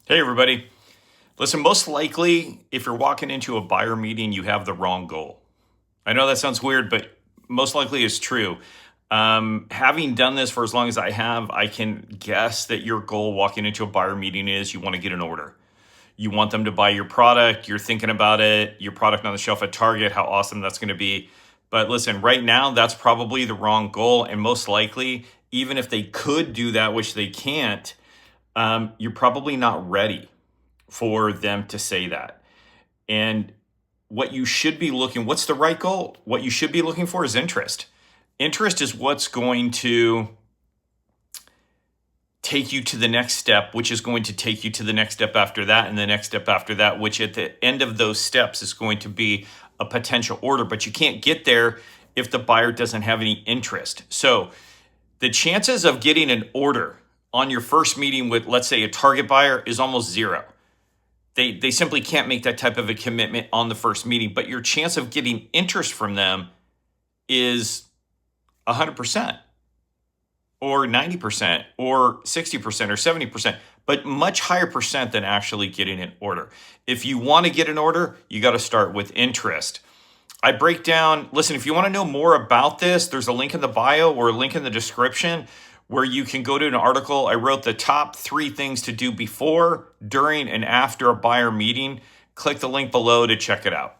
Hey, everybody. Listen, most likely, if you're walking into a buyer meeting, you have the wrong goal. I know that sounds weird, but most likely it's true. Having done this for as long as I have, I can guess that your goal walking into a buyer meeting is you want to get an order. You want them to buy your product. You're thinking about it, your product on the shelf at Target, how awesome that's going to be. But listen, right now, that's probably the wrong goal. And most likely, even if they could do that, which they can't, you're probably not ready for them to say that. And what's the right goal? What you should be looking for is interest. Interest is what's going to take you to the next step, which is going to take you to the next step after that, and the next step after that, which at the end of those steps is going to be a potential order. But you can't get there if the buyer doesn't have any interest. So the chances of getting an order on your first meeting with, let's say, a target buyer is almost zero. They simply can't make that type of a commitment on the first meeting, but your chance of getting interest from them is 100% or 90% or 60% or 70%, but much higher percent than actually getting an order. If you want to get an order, you got to start with interest. I break down, listen, if you want to know more about this, there's a link in the bio or a link in the description where you can go to an article. I wrote the top 3 things to do before, during, and after a buyer meeting. Click the link below to check it out.